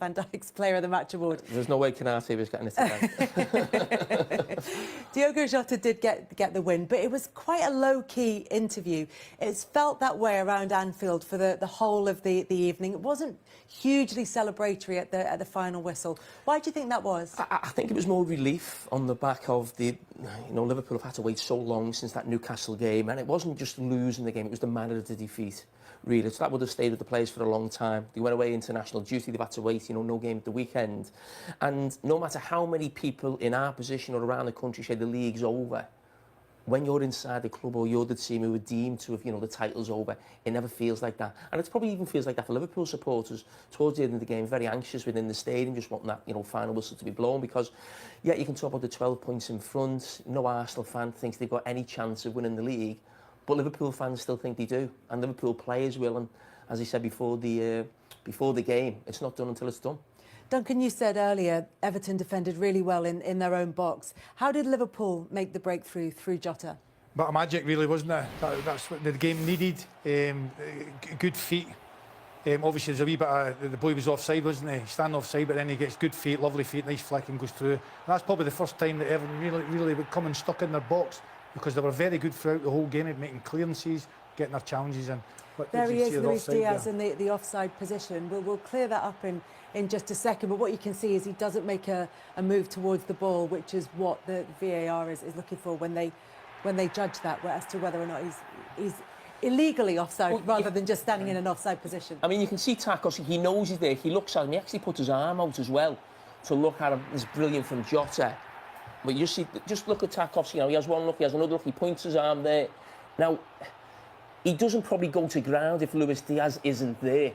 Van Dijk's Player of the Match award. There's no way Canate was getting it today. Diogo Jota did get the win, but it was quite a low-key interview. It's felt that way around Anfield for the whole of the evening. It wasn't hugely celebratory at the final whistle. Why do you think that was? I think it was more relief on the back of the, Liverpool have had to wait so long since that Newcastle game, and it wasn't just losing the game, it was the manner of the defeat. Really, so that would have stayed with the players for a long time. They went away international duty, they've had to wait, no game at the weekend. And no matter how many people in our position or around the country say the league's over, when you're inside the club or you're the team who are deemed to have, the title's over, it never feels like that. And it probably even feels like that for Liverpool supporters towards the end of the game, very anxious within the stadium, just wanting that, final whistle to be blown, because, yeah, you can talk about the 12 points in front. No Arsenal fan thinks they've got any chance of winning the league. But Liverpool fans still think they do, and Liverpool players will. And as he said before the game, it's not done until it's done. Duncan, you said earlier Everton defended really well in their own box. How did Liverpool make the breakthrough through Jota? But a magic, really, wasn't it? That's what the game needed. Good feet. Obviously, there's a wee bit of, the boy was offside, wasn't he? Standing offside, but then he gets good feet, lovely feet, nice flick, and goes through. And that's probably the first time that Everton really would come and stuck in their box, because they were very good throughout the whole game at making clearances, getting their challenges in. There he is, Luis Diaz in the offside position. We'll clear that up in just a second, but what you can see is he doesn't make a move towards the ball, which is what the VAR is looking for when they judge that, as to whether or not he's illegally offside, rather than just standing in an offside position. I mean, you can see Tarkowski, he knows he's there, he looks at him, he actually puts his arm out as well to look at him. It's brilliant from Jota. But you see, just look at Tarkowski, he has one look, he has another look, he points his arm there. Now, he doesn't probably go to ground if Luis Diaz isn't there.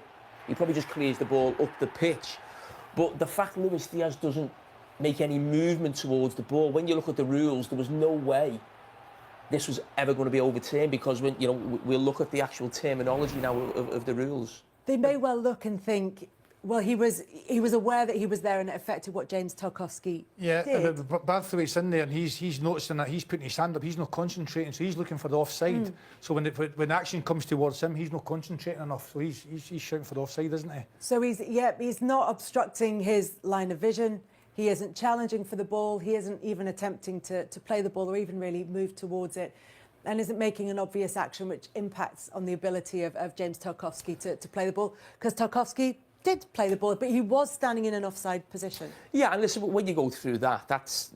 He probably just clears the ball up the pitch. But the fact Luis Diaz doesn't make any movement towards the ball, when you look at the rules, there was no way this was ever going to be overturned, because when we'll look at the actual terminology now of the rules. They may well look and think, well, he was aware that he was there and it affected what James Tarkowski did. But Barthwaite's in there and he's noticing that he's putting his hand up, he's not concentrating, so he's looking for the offside. So when action comes towards him, he's not concentrating enough, so he's shouting for the offside, isn't he? So he's not obstructing his line of vision, he isn't challenging for the ball, he isn't even attempting to play the ball or even really move towards it, and isn't making an obvious action which impacts on the ability of James Tarkowski to play the ball, because Tarkowski did play the ball, but he was standing in an offside position. Yeah, and listen, when you go through that,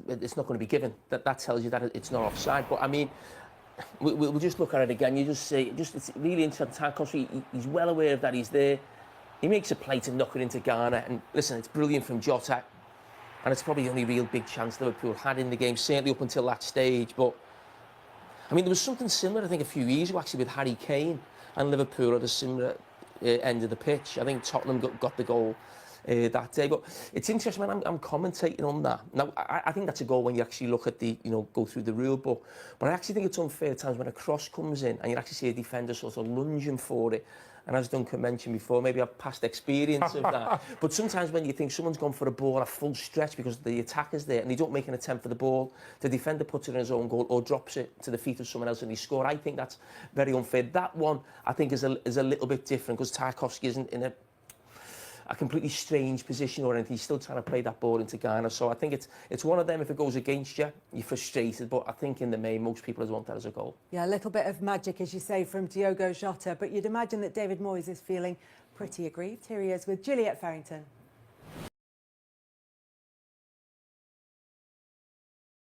it's not going to be given. That tells you that it's not offside. But I mean, we'll just look at it again. You just say, it's really interesting. Tarkowski, he's well aware of that. He's there. He makes a play to knock it into Ghana, and listen, it's brilliant from Jota, and it's probably the only real big chance Liverpool had in the game, certainly up until that stage. But I mean, there was something similar, I think, a few years ago actually with Harry Kane and Liverpool at a similar end of the pitch. I think Tottenham got the goal that day. But it's interesting when I'm commentating on that. Now, I think that's a goal when you actually look at the, go through the rule book. But I actually think it's unfair at times when a cross comes in and you actually see a defender sort of lunging for it. And as Duncan mentioned before, maybe I've past experience of that. But sometimes when you think someone's gone for a ball at full stretch because the attacker's there and they don't make an attempt for the ball, the defender puts it in his own goal or drops it to the feet of someone else and they score. I think that's very unfair. That one, I think, is a little bit different because Tarkowski isn't in a completely strange position or anything. He's still trying to play that ball into Ghana. So I think it's one of them. If it goes against you, you're frustrated. But I think in the main, most people want that as a goal. Yeah, a little bit of magic, as you say, from Diogo Jota. But you'd imagine that David Moyes is feeling pretty aggrieved. Here he is with Juliet Farrington.